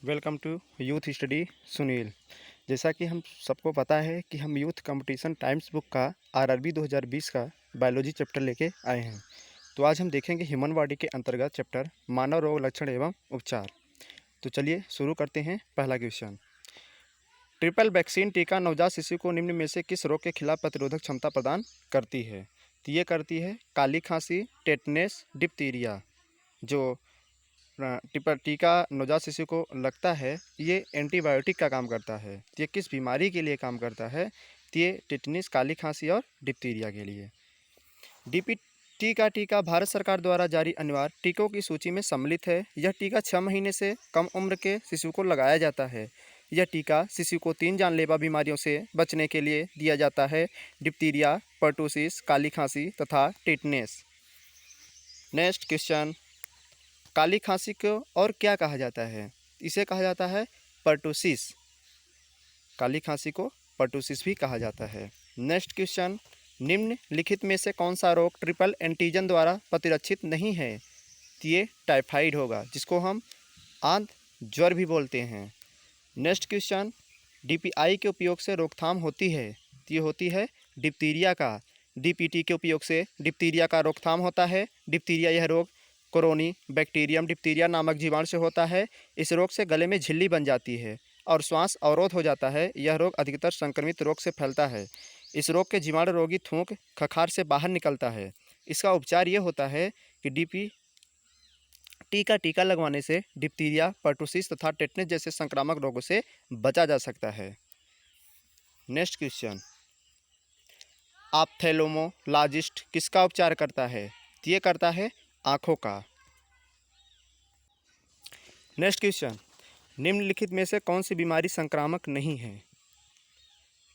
Welcome to youth study Sunil. जैसा कि हम सबको पता है कि हम यूथ कंपटीशन टाइम्स बुक का आरआरबी 2020 का बायोलॉजी चैप्टर लेके आए हैं। तो आज हम देखेंगे ह्यूमन बॉडी के अंतर्गत चैप्टर मानव रोग लक्षण एवं उपचार। तो चलिए शुरू करते हैं। पहला क्वेश्चन, ट्रिपल वैक्सीन टीका नवजात शिशु को निम्न में से किस रोग के खिलाफ प्रतिरोधक क्षमता प्रदान करती है? तो ये करती है काली खांसी, टेटनेस, डिप्थीरिया। जो टीका नवजात शिशु को लगता है ये एंटीबायोटिक का काम करता है। ये किस बीमारी के लिए काम करता है? तो ये टिटनिस, काली खांसी और डिप्थीरिया के लिए। डीपीटी का टीका भारत सरकार द्वारा जारी अनिवार्य टीकों की सूची में सम्मिलित है। यह टीका 6 महीने से कम उम्र के शिशु को लगाया जाता है। यह टीका शिशु को 3 जानलेवा बीमारियों से बचने के लिए दिया जाता है: डिप्थीरिया, पर्टूसिस, काली खांसी तथा टिटनेस। नेक्स्ट क्वेश्चन, काली खांसी को और क्या कहा जाता है? इसे कहा जाता है पर्टूसिस। काली खांसी को पर्टूसिस भी कहा जाता है। नेक्स्ट क्वेश्चन, निम्नलिखित में से कौन सा रोग ट्रिपल एंटीजन द्वारा प्रतिरक्षित नहीं है? तो ये टाइफाइड होगा, जिसको हम आंत ज्वर भी बोलते हैं। नेक्स्ट क्वेश्चन, डीपीआई के उपयोग से रोकथाम होती है? तो ये होती है डिप्थीरिया का। डीपीटी के उपयोग से डिप्थीरिया का रोकथाम होता है। डिप्थीरिया यह रोग कोरोनी बैक्टीरियम डिप्थीरिया नामक जीवाणु से होता है। इस रोग से गले में झिल्ली बन जाती है और श्वास अवरोध हो जाता है। यह रोग अधिकतर संक्रमित रोग से फैलता है। इस रोग के जीवाणु रोगी थूक खखार से बाहर निकलता है। इसका उपचार ये होता है कि डीपीटी का टीका लगवाने से डिप्थीरिया, पर्टूसिस तथा टेटनस जैसे संक्रामक रोगों से बचा जा सकता है। नेक्स्ट क्वेश्चन, ऑप्थेल्मोलॉजिस्ट किसका उपचार करता है? तो ये करता है आँखों का। नेक्स्ट क्वेश्चन, निम्नलिखित में से कौन सी बीमारी संक्रामक नहीं है?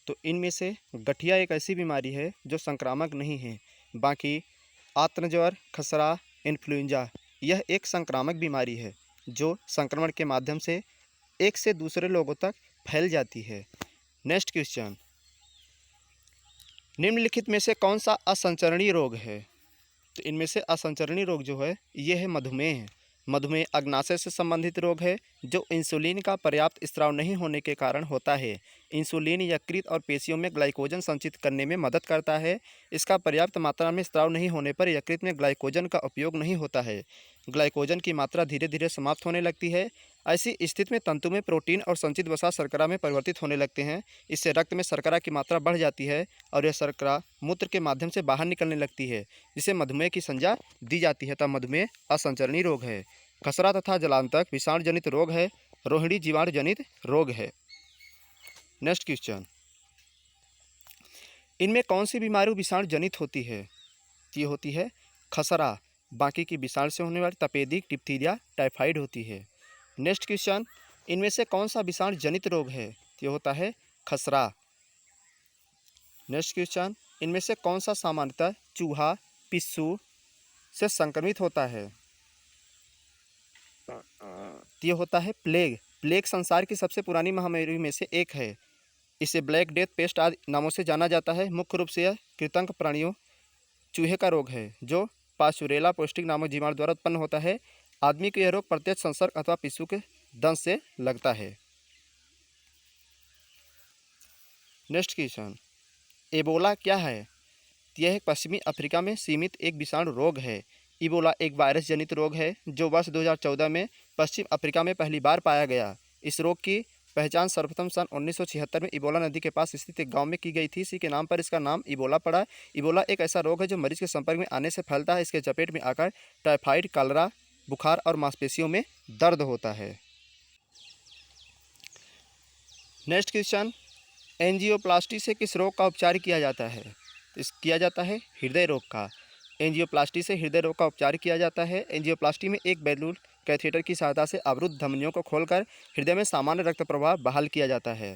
तो इनमें से गठिया एक ऐसी बीमारी है जो संक्रामक नहीं है। बाकी आत्मज्वर, खसरा, इन्फ्लुएंजा यह एक संक्रामक बीमारी है जो संक्रमण के माध्यम से एक से दूसरे लोगों तक फैल जाती है। नेक्स्ट क्वेश्चन, निम्नलिखित में से कौन सा असंचरणीय रोग है? तो इनमें से असंचरणीय रोग जो है ये है मधुमेह। मधुमेह अग्नाशय से संबंधित रोग है जो इंसुलिन का पर्याप्त स्राव नहीं होने के कारण होता है। इंसुलिन यकृत और पेशियों में ग्लाइकोजन संचित करने में मदद करता है। इसका पर्याप्त मात्रा में स्राव नहीं होने पर यकृत में ग्लाइकोजन का उपयोग नहीं होता है। ग्लाइकोजन की मात्रा धीरे धीरे समाप्त होने लगती है। ऐसी स्थिति में तंतु में प्रोटीन और संचित वसा शर्करा में परिवर्तित होने लगते हैं। इससे रक्त में शर्करा की मात्रा बढ़ जाती है और यह शर्करा मूत्र के माध्यम से बाहर निकलने लगती है, जिसे मधुमेह की संज्ञा दी जाती है। तब मधुमेह असंचरणीय रोग है। खसरा तथा जलांतक विषाणु जनित रोग है। रोहिणी जीवाणु जनित रोग है। नेक्स्ट क्वेश्चन, इनमें कौन सी बीमारी विषाणु जनित होती है? ये होती है खसरा। बाकी की विषाणु से होने वाली तपेदिक, डिप्थीरिया, टाइफाइड होती है। नेक्स्ट क्वेश्चन, इनमें से कौन सा विषाणु जनित रोग है? ये होता है खसरा। नेक्स्ट क्वेश्चन, इनमें से कौन सा सामान्यतः चूहा, पिस्सू से संक्रमित होता है? ये होता है प्लेग। प्लेग संसार की सबसे पुरानी महामारी में से एक है। इसे ब्लैक डेथ, पेस्ट आदि नामों से जाना जाता है। मुख्य रूप से यह कृंतक प्राणियों चूहे का रोग है जो पास्चुरेला पौष्टिक नामक जीवाणु द्वारा उत्पन्न होता है। आदमी को यह रोग प्रत्यक्ष संसर्ग अथवा पिस्सू के दंश से लगता है। नेक्स्ट क्वेश्चन, एबोला क्या है? यह एक पश्चिमी अफ्रीका में सीमित एक विषाणु रोग है। इबोला एक वायरस जनित रोग है जो वर्ष 2014 में पश्चिम अफ्रीका में पहली बार पाया गया। इस रोग की पहचान सर्वप्रथम सन 1976 में इबोला नदी के पास स्थित एक गांव में की गई थी। इसी के नाम पर इसका नाम इबोला पड़ा। इबोला एक ऐसा रोग है जो मरीज के संपर्क में आने से फैलता है। इसके चपेट में आकर टाइफाइड, कलरा, बुखार और मांसपेशियों में दर्द होता है। नेक्स्ट क्वेश्चन, एंजियोप्लास्टी से किस रोग का उपचार किया जाता है? किया जाता है हृदय रोग का। एंजियोप्लास्टी से हृदय रोग का उपचार किया जाता है। एंजियोप्लास्टी में एक बैलून कैथेटर की सहायता से अवरुद्ध धमनियों को खोलकर हृदय में सामान्य रक्त प्रवाह बहाल किया जाता है।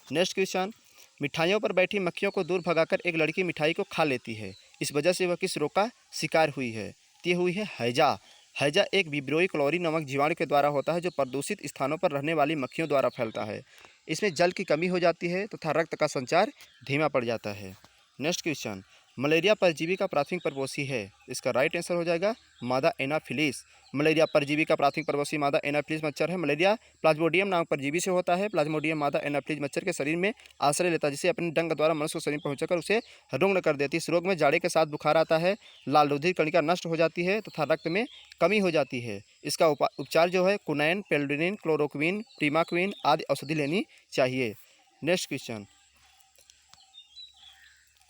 नेक्स्ट क्वेश्चन, मिठाइयों पर बैठी मक्खियों को दूर भगाकर एक लड़की मिठाई को खा लेती है। इस वजह से वह किस रोग का शिकार हुई है? ये हुई है हैजा। हैजा एक विब्रियो क्लोरी नामक जीवाणु के द्वारा होता है जो प्रदूषित स्थानों पर रहने वाली मक्खियों द्वारा फैलता है। इसमें जल की कमी हो जाती है तथा रक्त का संचार धीमा पड़ जाता है। नेक्स्ट क्वेश्चन, मलेरिया परजीवी का प्राथमिक प्रपोषी है। इसका राइट आंसर हो जाएगा मादा एनाफिलिस। मलेरिया परजीवी का प्राथमिक प्रपोषी मादा एनाफिलिस मच्छर है। मलेरिया प्लाज्मोडियम नामक परजीवी से होता है। प्लाज्मोडियम मादा एनाफिलिस मच्छर के शरीर में आश्रय लेता है, जिसे अपने डंक द्वारा मनुष्य को शरीर में पहुंचाकर उसे रुग्ण कर देती है। इस रोग में जाड़े के साथ बुखार आता है, लाल रुधिर कणिका नष्ट हो जाती है तथा रक्त में कमी हो जाती है। इसका उपचार जो है कुनैन, पेल्ड्रिन, क्लोरोक्विन, प्रीमाक्विन आदि औषधि लेनी चाहिए। नेक्स्ट क्वेश्चन,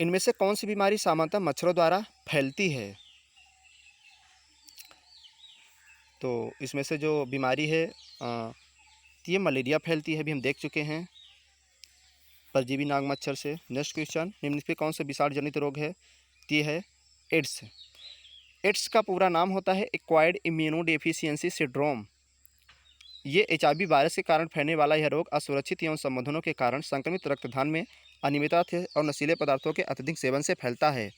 इनमें से कौन सी बीमारी सामान्यतः मच्छरों द्वारा फैलती है? तो इसमें से जो बीमारी है ये मलेरिया फैलती है, अभी हम देख चुके हैं परजीवी नाग मच्छर से। नेक्स्ट क्वेश्चन, निम्नलिखित में कौन सा विषाणु जनित रोग है? ये है एड्स। एड्स का पूरा नाम होता है एक्वायर्ड इम्यूनोडेफिशिएंसी सिंड्रोम। ये HIV वायरस के कारण फैलने वाला यह रोग असुरक्षित यौन संबंधों के कारण संक्रमित रक्तदान में अनियमितता और नशीले पदार्थों के अत्यधिक सेवन से फैलता है।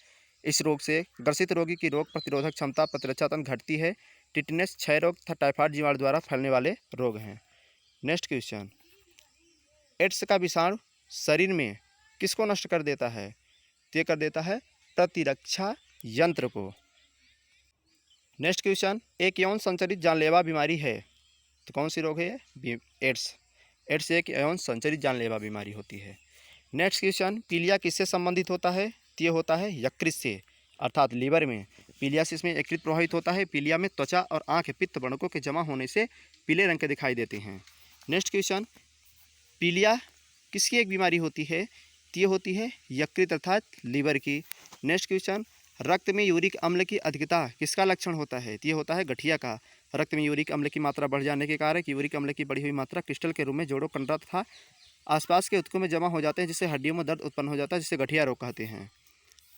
इस रोग से ग्रसित रोगी की रोग प्रतिरोधक क्षमता, प्रतिरक्षा तंत्र घटती है। टिटनेस, क्षय रोग तथा टाइफाइड जीवाणु द्वारा फैलने वाले रोग हैं। नेक्स्ट क्वेश्चन, एड्स का विषाणु शरीर में किसको नष्ट कर देता है? तो ये कर देता है प्रतिरक्षा यंत्र को। नेक्स्ट क्वेश्चन, एक यौन संचरित जानलेवा बीमारी है, तो कौन सी रोग है ये? एड्स। एड्स एक यौन संचरित जानलेवा बीमारी होती है। नेक्स्ट क्वेश्चन, पीलिया किससे संबंधित होता है? तो ये होता है यकृत से, अर्थात लीवर में पीलियासिस में यकृत प्रभावित होता है। पीलिया में त्वचा और आँख पित्त वर्णकों के जमा होने से पीले रंग के दिखाई देते हैं। नेक्स्ट क्वेश्चन, पीलिया किसकी एक बीमारी होती है? तो ये होती है यकृत अर्थात लीवर की। नेक्स्ट क्वेश्चन, रक्त में यूरिक अम्ल की अधिकता किसका लक्षण होता है? तो ये होता है गठिया का। रक्त में यूरिक अम्ल की मात्रा बढ़ जाने के कारण यूरिक अम्ल की बढ़ी हुई मात्रा क्रिस्टल के रूप में जोड़ों, कंडरा तथा आसपास के ऊतकों में जमा हो जाते हैं, जिससे हड्डियों में दर्द उत्पन्न हो जाता है, जिसे गठिया रोग कहते हैं।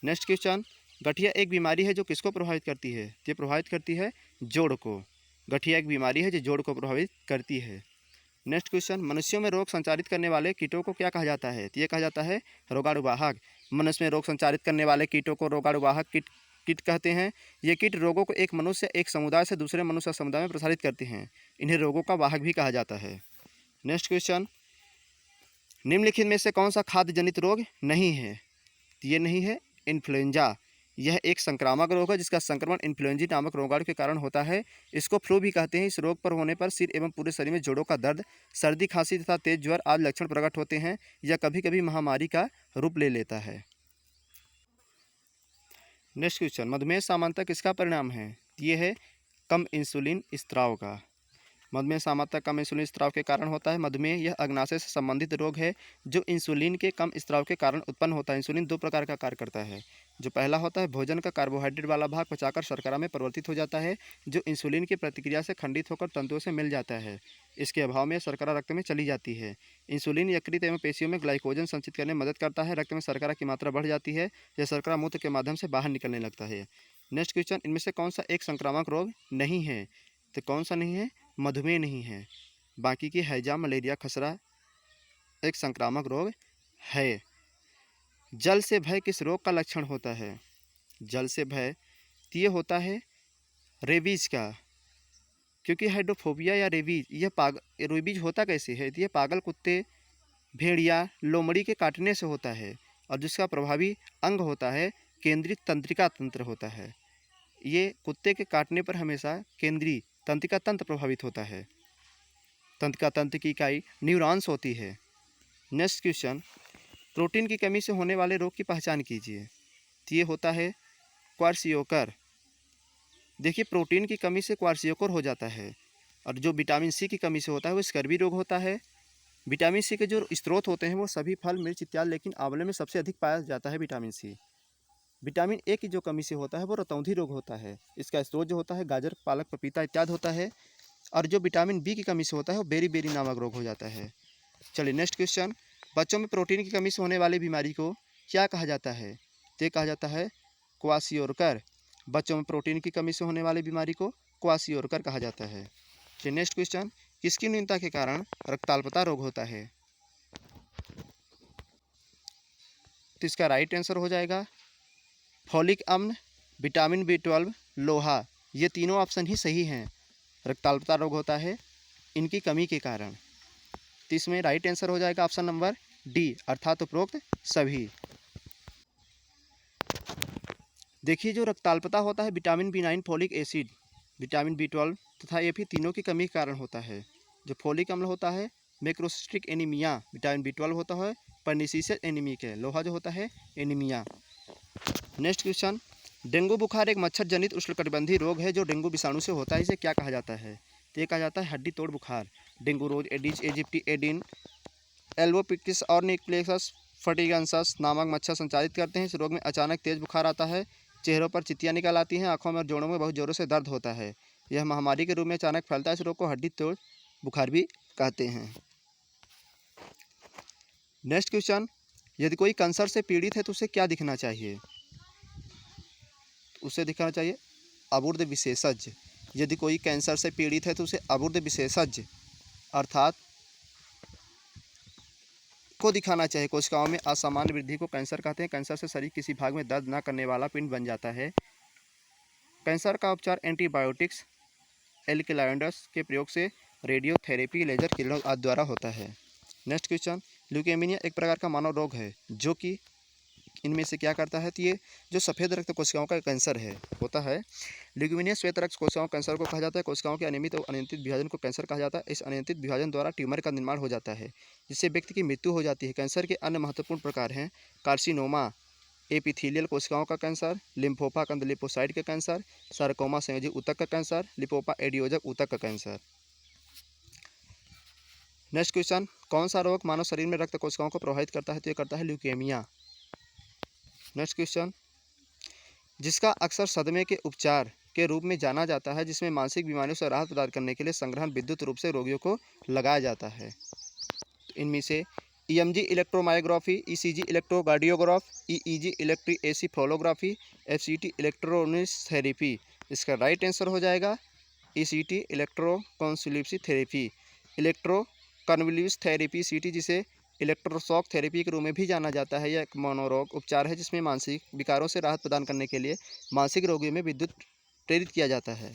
नेक्स्ट क्वेश्चन, गठिया एक बीमारी है जो किसको प्रभावित करती है? ये प्रभावित करती है जोड़ को। गठिया एक बीमारी है जो जोड़ को प्रभावित करती है। नेक्स्ट क्वेश्चन, मनुष्यों में रोग संचारित करने वाले कीटों को क्या कहा जाता है? तो ये कहा जाता है रोगाणुवाहक। मनुष्य में रोग संचारित करने वाले कीटों को रोगाणुवाहक कीट कहते हैं। ये कीट रोगों को एक मनुष्य एक समुदाय से दूसरे मनुष्य समुदाय में प्रसारित करते हैं। इन्हें रोगों का वाहक भी कहा जाता है। नेक्स्ट क्वेश्चन, निम्नलिखित में से कौन सा खाद्य जनित रोग नहीं है? तो ये नहीं है इन्फ्लुएंजा। यह एक संक्रामक रोग है जिसका संक्रमण इन्फ्लुएंजा नामक रोगाणु के कारण होता है। इसको फ्लू भी कहते हैं। इस रोग पर होने पर सिर एवं पूरे शरीर में जोड़ों का दर्द, सर्दी, खांसी तथा तेज ज्वर आदि लक्षण प्रकट होते हैं। यह कभी कभी महामारी का रूप ले लेता है। नेक्स्ट क्वेश्चन, मधुमेह सामान्यतः किसका परिणाम है? ये है कम इंसुलिन स्त्राव का। मधुमेह सामान्यतः कम इंसुलिन स्त्राव के कारण होता है। मधुमेह यह अग्नाशय से संबंधित रोग है जो इंसुलिन के कम स्त्राव के कारण उत्पन्न होता है। इंसुलिन दो प्रकार का कार्य करता है। जो पहला होता है भोजन का कार्बोहाइड्रेट वाला भाग पचाकर शर्करा में परिवर्तित हो जाता है, जो इंसुलिन की प्रतिक्रिया से खंडित होकर तंतुओं से मिल जाता है। इसके अभाव में शर्करा रक्त में चली जाती है। इंसुलिन यकृत एवं पेशियों में ग्लाइकोजन संचित करने में मदद करता है। रक्त में शर्करा की मात्रा बढ़ जाती है। यह शर्करा मूत्र के माध्यम से बाहर निकलने लगता है। नेक्स्ट क्वेश्चन, इनमें से कौन सा एक संक्रामक रोग नहीं है? तो कौन सा नहीं है? मधुमेह नहीं है। बाकी की हैजा, मलेरिया, खसरा एक संक्रामक रोग है। जल से भय किस रोग का लक्षण होता है? जल से भय तो ये होता है रेबीज का, क्योंकि हाइड्रोफोबिया या रेबीज रेबीज होता कैसे है? तो ये पागल कुत्ते, भेड़िया, लोमड़ी के काटने से होता है और जिसका प्रभावी अंग होता है केंद्रीय तंत्रिका तंत्र होता है। ये कुत्ते के काटने पर हमेशा केंद्रीय तंत्रिका तंत्र प्रभावित होता है। तंत्रिका तंत्र की इकाई न्यूरॉन्स होती है। नेक्स्ट क्वेश्चन, प्रोटीन की कमी से होने वाले रोग की पहचान कीजिए। तो ये होता है क्वार्सियोकर। देखिए, प्रोटीन की कमी से क्वार्सियोकर हो जाता है और जो विटामिन सी की कमी से होता है वो स्कर्वी रोग होता है। विटामिन सी के जो स्रोत होते हैं वो सभी फल, मिर्च इत्यादि, लेकिन आंवले में सबसे अधिक पाया जाता है विटामिन सी। विटामिन ए की जो कमी से होता है वो रतौंधी रोग होता है। इसका स्रोत जो होता है गाजर, पालक, पपीता इत्यादि होता है। और जो विटामिन बी की कमी से होता है वो बेरी नामक रोग हो जाता है। चलिए नेक्स्ट क्वेश्चन, बच्चों में प्रोटीन की कमी से होने वाली बीमारी को क्या कहा जाता है? तो कहा जाता है क्वासियोरकर। बच्चों में प्रोटीन की कमी से होने वाली बीमारी को क्वासियोरकर कहा जाता है। चलिए नेक्स्ट क्वेश्चन, किसकी न्यूनता के कारण रक्ताल्पता रोग होता है? तो इसका राइट आंसर हो जाएगा फॉलिक अम्ल, विटामिन B12, लोहा। ये तीनों ऑप्शन ही सही हैं। रक्ताल्पता रोग होता है इनकी कमी के कारण। तो इसमें राइट आंसर हो जाएगा ऑप्शन नंबर डी, अर्थात उपरोक्त सभी। देखिए जो रक्ताल्पता होता है vitamin B9, folic acid, vitamin B12 तथा एपी तीनों की कमी के कारण होता है। जो फोलिक अम्ल होता है मैक्रोसिस्टिक एनीमिया, विटामिन B12 होता है पर्निसियस एनीमिक है, लोहा जो होता है एनीमिया। नेक्स्ट क्वेश्चन, डेंगू बुखार एक मच्छर जनित उष्णकटिबंधीय रोग है जो डेंगू विषाणु से होता है। इसे क्या कहा जाता है? तो ये कहा जाता है हड्डी तोड़ बुखार। डेंगू रोज एडिस एजिप्टी एडिन एल्बोपिक्टिस और न्यूक्लियस फटिगेंसस नामक मच्छर संचालित करते हैं। इस रोग में अचानक तेज बुखार आता है, चेहरों पर चित्तियाँ निकल आती हैं, आंखों में और जोड़ों में बहुत जोरों से दर्द होता है। यह महामारी के रूप में अचानक फैलता है। इस रोग को हड्डी तोड़ बुखार भी कहते हैं। नेक्स्ट क्वेश्चन, यदि कोई कैंसर से पीड़ित है तो उसे क्या दिखना चाहिए? उसे दिखाना चाहिए अबूर्द विशेषज्ञ। यदि कोई कैंसर से पीड़ित है तो उसे अबूर्द विशेषज्ञ अर्थात को दिखाना चाहिए। कोशिकाओं में असामान्य वृद्धि को कैंसर कहते हैं। कैंसर से शरीर किसी भाग में दर्द न करने वाला पिंड बन जाता है। कैंसर का उपचार एंटीबायोटिक्स, एल्कलॉइड्स के प्रयोग से, रेडियोथेरेपी, लेजर किरणों आदि द्वारा होता है। नेक्स्ट क्वेश्चन, ल्यूकेमिया एक प्रकार का मानव रोग है जो कि इनमें से क्या करता है? तो ये जो सफ़ेद रक्त कोशिकाओं का कैंसर है होता है। ल्यूकेमिया श्वेत रक्त कोशिकाओं कैंसर को कहा जाता है। कोशिकाओं के अनियमित और अनियंत्रित विभाजन को कैंसर कहा जाता है। इस अनियंत्रित विभाजन द्वारा ट्यूमर का निर्माण हो जाता है जिससे व्यक्ति की मृत्यु हो जाती है। कैंसर के अन्य महत्वपूर्ण प्रकार हैं कार्सिनोमा एपिथेलियल कोशिकाओं का कैंसर, लिम्फोमा कंद लिपोसाइट का कैंसर, सार्कोमा संयोजी ऊतक का कैंसर, लिपोमा एडियोजक ऊतक का कैंसर। नेक्स्ट क्वेश्चन, कौन सा रोग मानव शरीर में रक्त कोशिकाओं को प्रभावित करता है? तो ये करता है ल्यूकेमिया। नेक्स्ट क्वेश्चन, जिसका अक्सर सदमे के उपचार के रूप में जाना जाता है, जिसमें मानसिक बीमारियों से राहत प्रदान करने के लिए संग्रहण विद्युत रूप से रोगियों को लगाया जाता है। तो इनमें से EMG electromyography, ECG electrocardiograph, EEG इलेक्ट्रोएन्सेफेलोग्राफी, FCT electronics therapy. इसका राइट आंसर हो जाएगा ECT electroconvulsive therapy. Electroconvulsive therapy CT जिसे इलेक्ट्रोशॉक थेरेपी के रूप में भी जाना जाता है। यह एक मनोरोग उपचार है जिसमें मानसिक विकारों से राहत प्रदान करने के लिए मानसिक रोगियों में विद्युत प्रेरित किया जाता है।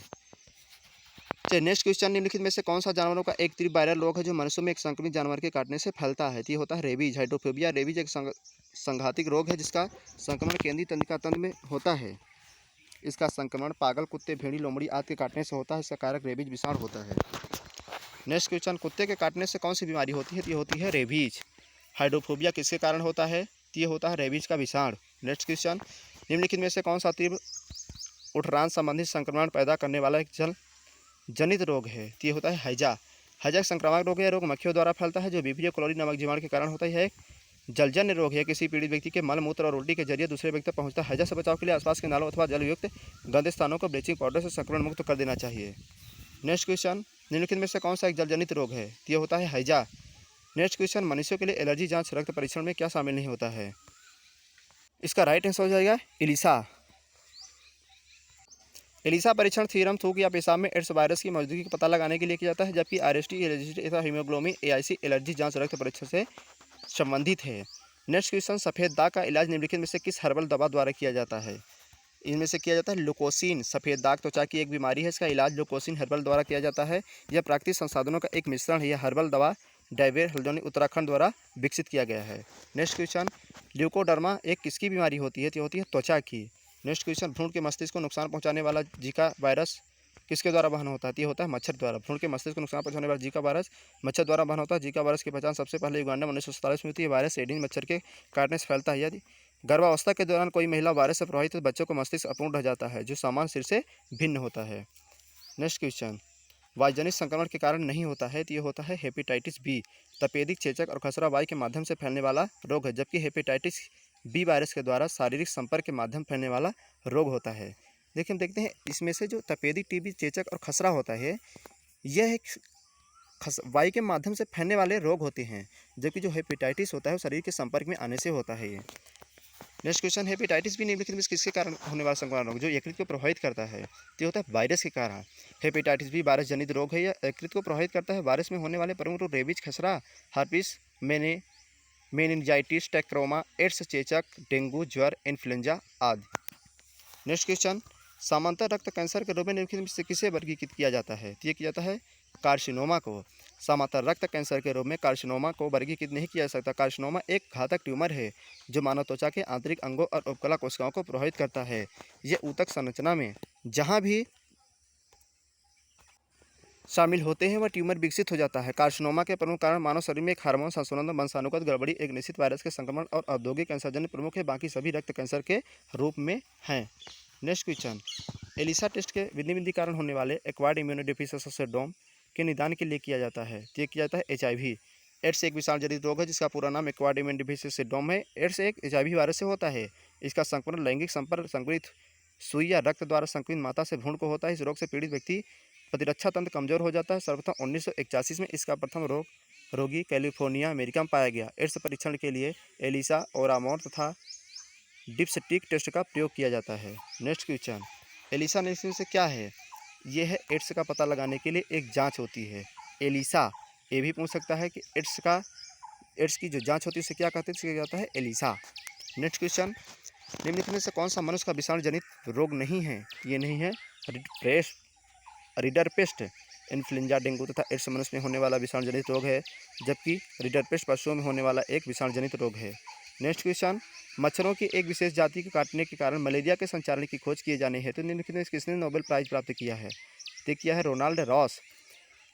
चलिए नेक्स्ट क्वेश्चन, निम्नलिखित में से कौन सा जानवरों का एक तीव्र वायरल रोग है जो मनुष्यों में एक संक्रमित जानवर के काटने से फैलता है? तो ये होता है रेबीज, हाइड्रोफोबिया। रेबीज एक संघातिक रोग है जिसका संक्रमण केंद्रीय तंत्रिका तंत्र में होता है। इसका संक्रमण पागल कुत्ते, भेड़ी, लोमड़ी आदि के काटने से होता है। इसका कारक रेबीज विषाणु होता है। नेक्स्ट क्वेश्चन, कुत्ते के काटने से कौन सी बीमारी होती है? तो ये होती है रेबीज। हाइड्रोफोबिया किसके कारण होता है? तो ये होता है रेबीज का विषाणु। नेक्स्ट क्वेश्चन, निम्नलिखित में से कौन सा तीव्र उठरान संबंधित संक्रमण पैदा करने वाला एक जल जनित रोग है? तो ये होता है हैजा। हैजा संक्रामक रोग है। रोग मक्खियों द्वारा फैलता है जो वीब्रियो क्लोरी नामक जीवाणु के कारण होता है। एक जलजन्य रोग है। किसी पीड़ित व्यक्ति के मल मूत्र और उल्टी के जरिए दूसरे व्यक्ति तक पहुंचता है। हैजा से बचाव के लिए आसपास के नालों अथवा जलयुक्त गंदे स्थानों को ब्लीचिंग पाउडर से संक्रमण मुक्त कर देना चाहिए। नेक्स्ट क्वेश्चन, निम्नलिखित में से कौन सा एक जलजनित रोग है? तो ये होता है हैजा। नेक्स्ट क्वेश्चन, मनुष्यों के लिए एलर्जी जांच रक्त परीक्षण में क्या शामिल नहीं होता है? इसका राइट आंसर हो जाएगा एलिसा। एलिसा परीक्षण सीरम, थूक या पेशाब में एड्स वायरस की मौजूदगी का पता लगाने के लिए किया जाता है, जबकि RST तथा हीमोग्लोबिन AIC एलर्जी जांच रक्त परीक्षण से संबंधित है। नेक्स्ट क्वेश्चन, सफ़ेद दाग का इलाज निम्नलिखित में से किस हर्बल दवा द्वारा किया जाता है? इनमें से किया जाता है लुकोसिन। सफ़ेद दाग त्वचा की एक बीमारी है। इसका इलाज लुकोसिन हर्बल द्वारा किया जाता है। यह प्राकृतिक संसाधनों का एक मिश्रण है। यह हर्बल दवा डाइवेर हल्द्वानी उत्तराखंड द्वारा विकसित किया गया है। नेक्स्ट क्वेश्चन, ल्यूकोडर्मा एक किसकी बीमारी होती है? तो होती है त्वचा की। नेक्स्ट क्वेश्चन, भ्रूण के मस्तिष्क को नुकसान पहुंचाने वाला जीका वायरस किसके द्वारा वहन होता है? ये होता है मच्छर द्वारा। भ्रूण के मस्तिष्क को नुकसान पहुंचाने वाला जीका वायरस मच्छर द्वारा वहन होता है। जीका वायरस की पहचान सबसे पहले युगांडा में 1947 में हुई थी। वायरस एडिस मच्छर के काटने से फैलता है। यदि गर्भावस्था के दौरान कोई महिला वायरस से प्रभावित तो बच्चों को मस्तिष्क अपूर्ण रह जाता है जो सामान्य सिर से भिन्न होता है। नेक्स्ट क्वेश्चन, वायुजनित संक्रमण के कारण नहीं होता है। तो ये होता है हेपेटाइटिस B। तपेदिक, चेचक और खसरा वायु के माध्यम से फैलने वाला रोग है, जबकि हेपेटाइटिस B वायरस के द्वारा शारीरिक संपर्क के माध्यम फैलने वाला रोग होता है। देखिए हम देखते हैं इसमें से जो तपेदिक, TB, चेचक और खसरा होता है यह एक वायु के माध्यम से फैलने वाले रोग होते हैं, जबकि जो हेपेटाइटिस होता है वो शरीर के संपर्क में आने से होता है। ये नेक्स्ट क्वेश्चन, हेपेटाइटिस B निम्नलिखित में किसके कारण होने वाला संक्रमण रोग जो यकृत को प्रभावित करता है? तो होता है वायरस के कारण। हेपेटाइटिस B वायरस जनित रोग है। यह यकृत को प्रभावित करता है। वायरस में होने वाले प्रमुख रोग रेबीज, खसरा, हर्पिस, मेनिंजाइटिस, टेक्रोमा, एड्स, चेचक, डेंगू, ज्वर, इन्फ्लुएंजा आदि। नेक्स्ट क्वेश्चन, सामान्यतः रक्त कैंसर के रूप में निम्नलिखित में से किसे वर्गीकृत किया जाता है? तो ये किया जाता है कार्सिनोमा को। समांतर रक्त कैंसर के रूप में कार्सिनोमा को वर्गीकृत नहीं किया जा सकता। कार्सिनोमा एक घातक ट्यूमर है जो मानव त्वचा के आंतरिक अंगों और उपकला कोशिकाओं को प्रभावित करता है। ये ऊतक संरचना में जहाँ भी शामिल होते हैं वह ट्यूमर विकसित हो जाता है। कार्सिनोमा के प्रमुख कारण मानव शरीर में एक हार्मोन संशोधन, वंशानुगत गड़बड़ी, एक निश्चित वायरस के संक्रमण और औद्योगिक कैंसरजन्य प्रमुख है। बाकी सभी रक्त कैंसर के रूप में हैं। नेक्स्ट क्वेश्चन, एलिसा टेस्ट के विधि कारण होने वाले एक्वायर्ड इम्यूनोडेफिशिएंसी सिंड्रोम के निदान के लिए किया जाता है। ये किया जाता है HIV। एड्स एक विषाणु जनित रोग है जिसका पूरा नाम एक्वायर्ड इम्यूनोडेफिशिएंसी सिंड्रोम है। एड्स एक HIV वायरस से होता है। इसका संक्रमण लैंगिक संपर्क, संक्रमित सुई या रक्त द्वारा संक्रमित माता से भ्रूण को होता है। इस रोग से पीड़ित व्यक्ति प्रतिरक्षा तंत्र कमजोर हो जाता है। सर्वप्रथम 1981 में इसका प्रथम रोगी कैलिफोर्निया, अमेरिका में पाया गया। एड्स परीक्षण के लिए एलिसा, ओरामोर तथा डिप्स्टिक टेस्ट का प्रयोग किया जाता है। नेक्स्ट क्वेश्चन, एलिसा निश्चित से क्या है? ये है एड्स का पता लगाने के लिए एक जांच होती है। एलिसा ये भी पूछ सकता है कि एड्स की जो जांच होती है उसे क्या कहते हैं? इसे कहा जाता है एलिसा। नेक्स्ट क्वेश्चन, निम्नलिखित में से कौन सा मनुष्य का विषाणु जनित रोग नहीं है? ये नहीं है रिडरपेस्ट, इन्फ्लुएंजा, डेंगू तथा एड्स मनुष्य में होने वाला विषाणु जनित रोग है, जबकि रिडरपेस्ट पशुओं में होने वाला एक विषाणु जनित रोग है। नेक्स्ट क्वेश्चन, मच्छरों की एक विशेष जाति के काटने के कारण मलेरिया के संचालन की खोज किए जाने हेतु निम्नलिखित में किसने नोबेल प्राइज प्राप्त किया है? तो किया है रोनाल्ड रॉस।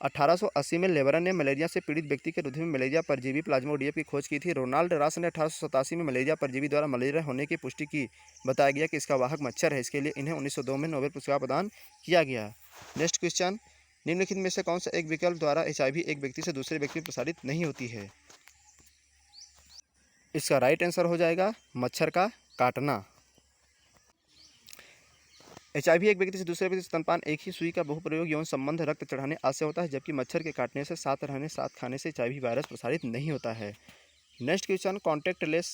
1880 में लेबरन ने मलेरिया से पीड़ित व्यक्ति के रुधिर में मलेरिया परजीवी प्लाज्मोडियम की खोज की थी। रोनाल्ड रॉस ने 1887 में मलेरिया परजीवी द्वारा मलेरिया होने की पुष्टि की। बताया गया कि इसका वाहक मच्छर है। इसके लिए इन्हें 1902 में नोबेल पुरस्कार प्रदान किया गया। नेक्स्ट क्वेश्चन, निम्नलिखित में से कौन सा एक विकल्प द्वारा HIV एक व्यक्ति से दूसरे व्यक्ति में प्रसारित नहीं होती है? इसका राइट आंसर हो जाएगा मच्छर का काटना। HIV एक व्यक्ति से दूसरे व्यक्ति स्तनपान एक ही सुई का बहुप्रयोग यौन संबंध रक्त चढ़ाने आदि से होता है, जबकि मच्छर के काटने से, साथ रहने, साथ खाने से HIV वायरस प्रसारित नहीं होता है। नेक्स्ट क्वेश्चन, कॉन्टैक्ट लेंस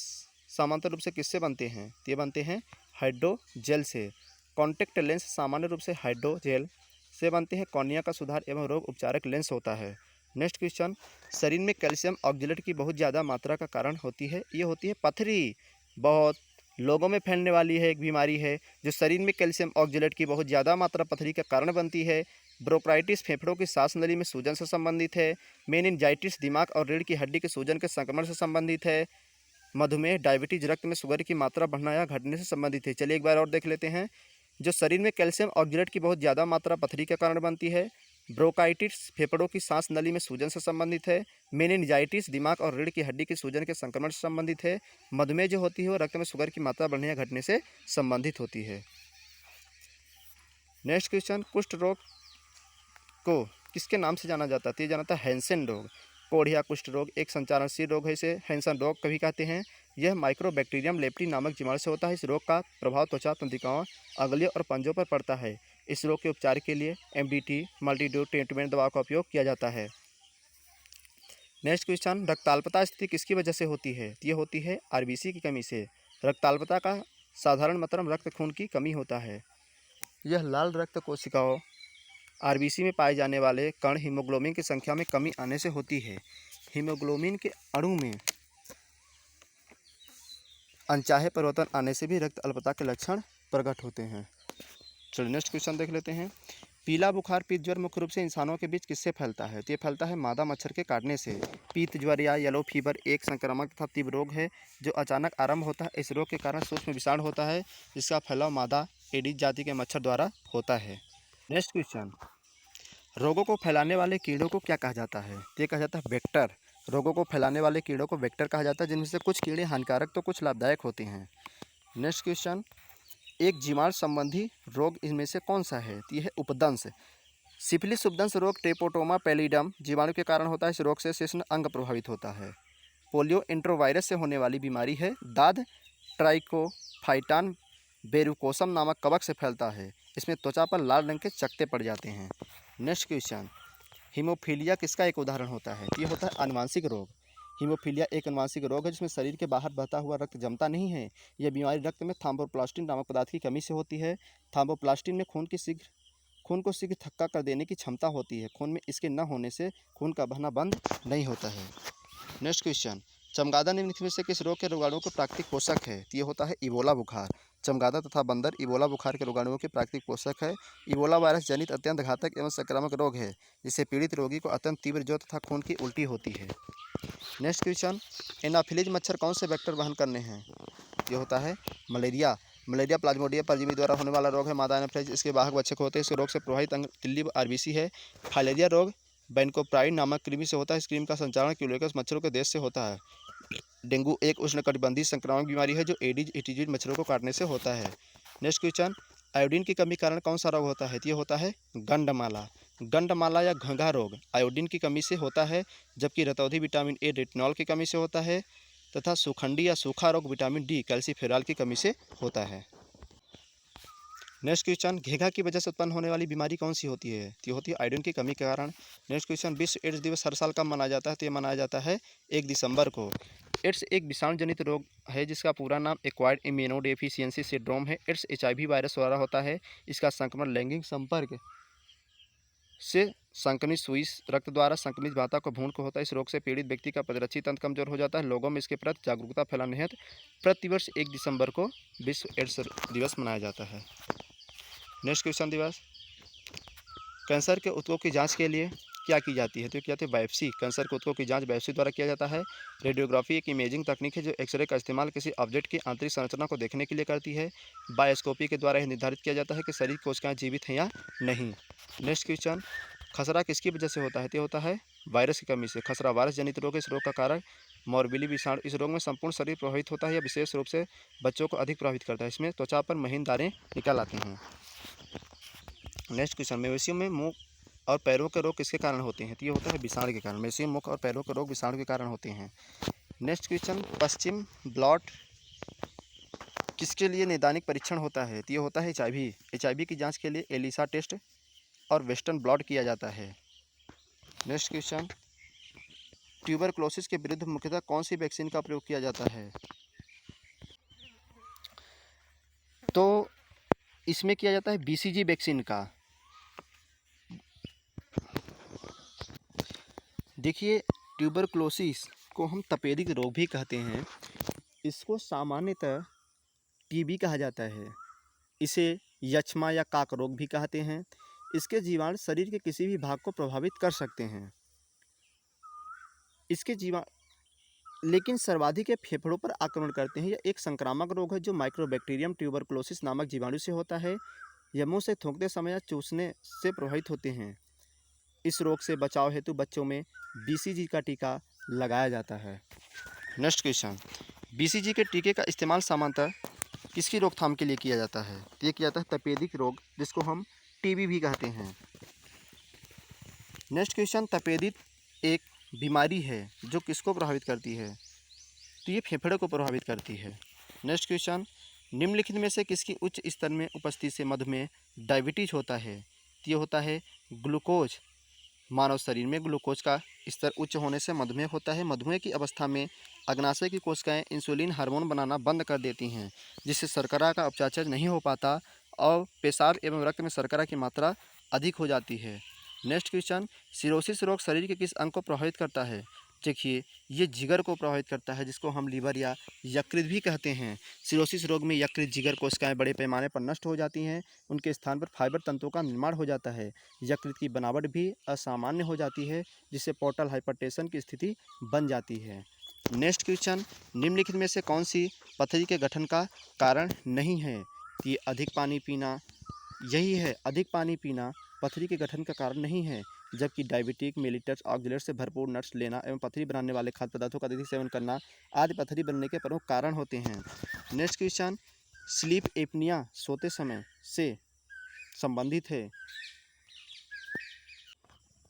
सामान्य रूप से किससे बनते हैं? ये बनते हैं हाइड्रोजेल से। कॉन्टैक्ट लेंस सामान्य रूप से हाइड्रोजेल से बनते हैं। कॉर्निया का सुधार एवं रोग उपचारक लेंस होता है। नेक्स्ट क्वेश्चन, शरीर में कैल्शियम ऑक्जेलेट की बहुत ज़्यादा मात्रा का कारण होती है। ये होती है पथरी। बहुत लोगों में फैलने वाली है एक बीमारी है जो शरीर में कैल्शियम ऑक्जेलेट की बहुत ज़्यादा मात्रा पथरी का कारण बनती है। ब्रोंकाइटिस फेफड़ों की सांस नली में सूजन से संबंधित है। मेनिंजाइटिस दिमाग और रीढ़ की हड्डी के सूजन के संक्रमण से संबंधित है। मधुमेह, डायबिटीज, रक्त में शुगर की मात्रा बढ़ना या घटने से संबंधित है। चलिए एक बार और देख लेते हैं। जो शरीर में कैल्शियम ऑक्जेलेट की बहुत ज़्यादा मात्रा पथरी के कारण बनती है। ब्रोंकाइटिस फेफड़ों की सांस नली में सूजन से संबंधित है। मेनिंजाइटिस दिमाग और रीढ़ की हड्डी के सूजन के संक्रमण से संबंधित है। मधुमेह जो होती है वो रक्त में शुगर की मात्रा बढ़ने या घटने से संबंधित होती है। नेक्स्ट क्वेश्चन, कुष्ठ रोग को किसके नाम से जाना जाता है? तो ये जाना जाता है हैंसन रोग। कोढ़िया कुष्ठ रोग एक संचारणशील रोग है, इसे हैंसन रोग कभी कहते हैं। यह माइक्रोबैक्टीरियम लेप्टी नामक जीवाणु से होता है। इस रोग का प्रभाव त्वचा तंत्रिकाओं, अंगुलियों और पंजों पर पड़ता है। इस रोग के उपचार के लिए MDT मल्टीड्यूट ट्रीटमेंट दवा का उपयोग किया जाता है। नेक्स्ट क्वेश्चन, रक्ताल्पता स्थिति किसकी वजह से होती है? ये होती है RBC की कमी से। रक्ताल्पता का साधारण मतलब रक्त खून की कमी होता है। यह लाल रक्त कोशिकाओं RBC में पाए जाने वाले कण हीमोग्लोबिन की संख्या में कमी आने से होती है। हीमोग्लोबिन के अणु में अनचाहे परिवर्तन आने से भी रक्त अल्पता के लक्षण प्रकट होते हैं। चलिए नेक्स्ट क्वेश्चन देख लेते हैं। पीला बुखार, पीत ज्वर मुख्य रूप से इंसानों के बीच किससे फैलता है? तो ये फैलता है मादा मच्छर के काटने से। पीत ज्वर या येलो फीवर एक संक्रामक तथा तीव्र रोग है जो अचानक आरंभ होता है। इस रोग के कारण सूक्ष्म विषाणु होता है जिसका फैलाव मादा एडिस जाति के मच्छर द्वारा होता है। नेक्स्ट क्वेश्चन, रोगों को फैलाने वाले कीड़ों को क्या कहा जाता है? ये कहा जाता है वेक्टर। रोगों को फैलाने वाले कीड़ों को वेक्टर कहा जाता है, जिनमें से कुछ कीड़े हानिकारक तो कुछ लाभदायक होते हैं। नेक्स्ट क्वेश्चन, एक जीवाणु संबंधी रोग इनमें से कौन सा है? तो यह है उपदंश। सिफिलिस उपदंश रोग ट्रिपोटोमा पैलिडम जीवाणु के कारण होता है। इस रोग से शिश्न अंग प्रभावित होता है। पोलियो एंट्रोवायरस से होने वाली बीमारी है। दाद ट्राइकोफाइटान बेरुकोसम नामक कवक से फैलता है। इसमें त्वचा पर लाल रंग के चकत्ते पड़ जाते हैं। नेक्स्ट क्वेश्चन, हीमोफीलिया किसका एक उदाहरण होता है? तो ये होता है आनुवांशिक रोग। हीमोफीलिया एक आनुवांशिक रोग है जिसमें शरीर के बाहर बहता हुआ रक्त जमता नहीं है। यह बीमारी रक्त में थ्रोम्बोप्लास्टिन नामक पदार्थ की कमी से होती है। थ्रोम्बोप्लास्टिन में खून को शीघ्र थक्का कर देने की क्षमता होती है। खून में इसके न होने से खून का बहना बंद नहीं होता है। नेक्स्ट क्वेश्चन, चमगादड़ निम्नलिखित में से किस रोग के रोगाणुओं का प्राकृतिक पोषक है? तो ये होता है इबोला बुखार। चमगादड़ तथा बंदर इबोला बुखार के रोगाणुओं के प्राकृतिक पोषक है। इबोला वायरस जनित अत्यंत घातक एवं संक्रामक रोग है, जिससे पीड़ित रोगी को अत्यंत तीव्र ज्वर तथा खून की उल्टी होती है। नेक्स्ट क्वेश्चन, एनाफिलीज मच्छर कौन से वेक्टर वहन करने हैं? ये होता है मलेरिया। मलेरिया प्लाज्मोडियम परजीवी द्वारा होने वाला रोग है। मादा एनाफिलीज इसके वाहक बच्चे को होते हैं। इस रोग से प्रभावित अंग तिल्ली आरबीसी है। फाइलेरिया रोग बैनकोप्राइड नामक कृमि से होता है। इस कृमि का संचारण क्यूलेक्स मच्छरों के देश से होता है। डेंगू एक उष्णकटिबंधीय संक्रामक बीमारी है जो एडिज एटीजिड मच्छरों को काटने से होता है। नेक्स्ट क्वेश्चन, आयोडीन की कमी के कारण कौन सा रोग होता है? ये होता है गंडमाला। गंडमाला या घोंघा रोग आयोडीन की कमी से होता है, जबकि रतौंधी विटामिन ए रेटिनॉल की कमी से होता है तथा सुखंडी या सूखा रोग विटामिन डी कैल्सीफेरॉल की कमी से होता है। नेक्स्ट क्वेश्चन, घेघा की वजह से उत्पन्न होने वाली बीमारी कौन सी होती है? ये होती है आयोडीन की कमी के कारण। नेक्स्ट क्वेश्चन, विश्व एड्स दिवस हर साल कब मनाया जाता है? तो ये मनाया जाता है 1 दिसंबर को। एड्स एक विषाणु जनित रोग है जिसका पूरा नाम एक्वायर्ड इम्यूनोडेफिशिएंसी सिंड्रोम है। एड्स एचआईवी वायरस द्वारा होता है। इसका संक्रमण लैंगिक संपर्क से संक्रमित सुई रक्त द्वारा संक्रमित भाता को भ्रूण को होता है। इस रोग से पीड़ित व्यक्ति का प्रतिरक्षी तंत्र कमजोर हो जाता है। लोगों में इसके प्रति जागरूकता फैलाने हेतु प्रतिवर्ष 1 दिसंबर को विश्व एड्स दिवस मनाया जाता है। नेक्स्ट क्वेश्चन दिवस, कैंसर के ऊतकों की जांच के लिए क्या की जाती है? तो क्या कहते हैं बायोप्सी। कैंसर के ऊतकों की जांच बायोप्सी द्वारा किया जाता है। रेडियोग्राफी एक इमेजिंग तकनीक है जो एक्सरे का इस्तेमाल किसी ऑब्जेक्ट की आंतरिक संरचना को देखने के लिए करती है। बायोस्कोपी के द्वारा यह निर्धारित किया जाता है कि शरीर की कोशिकाएं जीवित हैं या नहीं। नेक्स्ट क्वेश्चन, खसरा किसकी वजह से होता है? तो होता है वायरस की कमी से। खसरा वायरस जनित रोग है। इस रोग का कारण मोरबिली विषाणु। इस रोग में संपूर्ण शरीर प्रभावित होता है। यह विशेष रूप से बच्चों को अधिक प्रभावित करता है। इसमें त्वचा पर महीन दाने निकल आते हैं। नेक्स्ट क्वेश्चन, मवेशियों में मुंह और पैरों के रोग किसके कारण होते हैं? तो ये होता है विषाणु के कारण। मवेशियों में मुख और पैरों के रोग विषाणु के कारण होते हैं। नेक्स्ट क्वेश्चन, पश्चिम ब्लॉट किसके लिए नैदानिक परीक्षण होता है? तो ये होता है एचआईवी। एचआईवी की जांच के लिए एलिसा टेस्ट और वेस्टर्न ब्लॉट किया जाता है। नेक्स्ट क्वेश्चन, ट्यूबरक्लोसिस के विरुद्ध मुख्यतः कौन सी वैक्सीन का प्रयोग किया जाता है? तो इसमें किया जाता है बीसीजी वैक्सीन का। देखिए, ट्यूबरक्लोसिस को हम तपेदिक रोग भी कहते हैं। इसको सामान्यतः टीबी कहा जाता है। इसे यक्ष्मा या काक रोग भी कहते हैं। इसके जीवाणु शरीर के किसी भी भाग को प्रभावित कर सकते हैं। इसके लेकिन सर्वाधिक ये फेफड़ों पर आक्रमण करते हैं। यह एक संक्रामक रोग है जो माइक्रोबैक्टीरियम ट्यूबरक्लोसिस नामक जीवाणु से होता है। यह मुंह से थूकते समय या चूसने से प्रभावित होते हैं। इस रोग से बचाव हेतु बच्चों में बीसीजी का टीका लगाया जाता है। नेक्स्ट क्वेश्चन, बीसीजी के टीके का इस्तेमाल सामान्यतः किसकी रोकथाम के लिए किया जाता है? तो ये किया जाता है तपेदिक रोग, जिसको हम टीबी भी कहते हैं। नेक्स्ट क्वेश्चन, तपेदिक एक बीमारी है जो किसको प्रभावित करती है? तो ये फेफड़े को प्रभावित करती है। नेक्स्ट क्वेश्चन, निम्नलिखित में से किसकी उच्च स्तर में उपस्थिति से मधुमेह डायबिटीज होता है? तो ये होता है ग्लूकोज। मानव शरीर में ग्लूकोज का स्तर उच्च होने से मधुमेह होता है। मधुमेह की अवस्था में अग्नाशय की कोशिकाएं इंसुलिन हार्मोन बनाना बंद कर देती हैं, जिससे शर्करा का अपचाचन नहीं हो पाता और पेशाब एवं रक्त में शर्करा की मात्रा अधिक हो जाती है। नेक्स्ट क्वेश्चन, सिरोसिस रोग शरीर के किस अंग को प्रभावित करता है? देखिए, ये जिगर को प्रभावित करता है, जिसको हम लीवर या यकृत भी कहते हैं। सिरोसिस रोग में यकृत जिगर कोशिकाएं बड़े पैमाने पर नष्ट हो जाती हैं। उनके स्थान पर फाइबर तंतुओं का निर्माण हो जाता है। यकृत की बनावट भी असामान्य हो जाती है, जिससे पोर्टल हाइपरटेंशन की स्थिति बन जाती है। नेक्स्ट क्वेश्चन, निम्नलिखित में से कौन सी पथरी के गठन का कारण नहीं है? ये अधिक पानी पीना, यही है, अधिक पानी पीना पथरी के गठन का कारण नहीं है, जबकि डायबिटिक मेलिटस ऑक्जेलेट से भरपूर नट्स लेना एवं पथरी बनाने वाले खाद्य पदार्थों का अधिक सेवन करना आदि पथरी बनने के प्रमुख कारण होते हैं। नेक्स्ट क्वेश्चन, स्लीप एपनिया सोते समय से संबंधित है?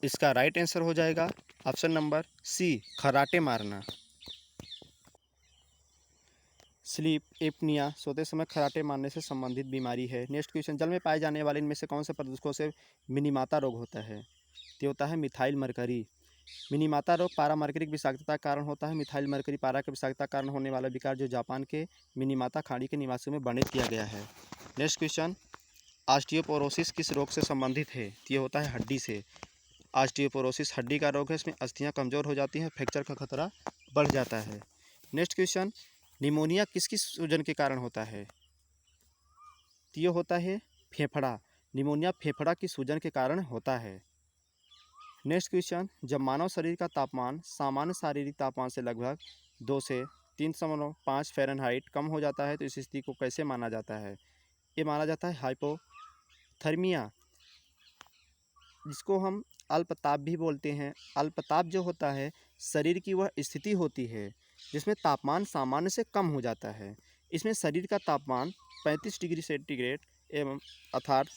इसका राइट आंसर हो जाएगा ऑप्शन नंबर सी, खर्राटे मारना। स्लीप एपनिया सोते समय खर्राटे मारने से संबंधित बीमारी है। नेक्स्ट क्वेश्चन, जल में पाए जाने वाले इनमें से कौन से प्रदूषकों से मिनीमाता रोग होता है? तो होता है मिथाइल मरकरी। मिनीमाता रोग पारामर्करिक विषाक्तता का कारण होता है। मिथाइल मरकरी पारा के विषाक्तता कारण होने वाला विकार जो जापान के मिनीमाता खाड़ी के निवासियों में वर्णित किया गया है। नेक्स्ट क्वेश्चन, ऑस्टियोपोरोसिस किस रोग से संबंधित है? तो ये होता है हड्डी से। ऑस्टियोपोरोसिस हड्डी का रोग है। इसमें अस्थियां कमजोर हो जाती हैं, फ्रैक्चर का खतरा बढ़ जाता है। नेक्स्ट क्वेश्चन, निमोनिया किसकी सूजन के कारण होता है? तो ये होता है फेफड़ा। निमोनिया फेफड़ा की सूजन के कारण होता है। नेक्स्ट क्वेश्चन, जब मानव शरीर का तापमान सामान्य शारीरिक तापमान से लगभग 2 से 3.5 फ़ारेनहाइट कम हो जाता है तो इस स्थिति को कैसे माना जाता है? ये माना जाता है हाइपोथर्मिया, जिसको हम अल्पताप भी बोलते हैं। अल्पताप जो होता है शरीर की वह स्थिति होती है जिसमें तापमान सामान्य से कम हो जाता है। इसमें शरीर का तापमान 35 डिग्री सेंटीग्रेड एवं अर्थात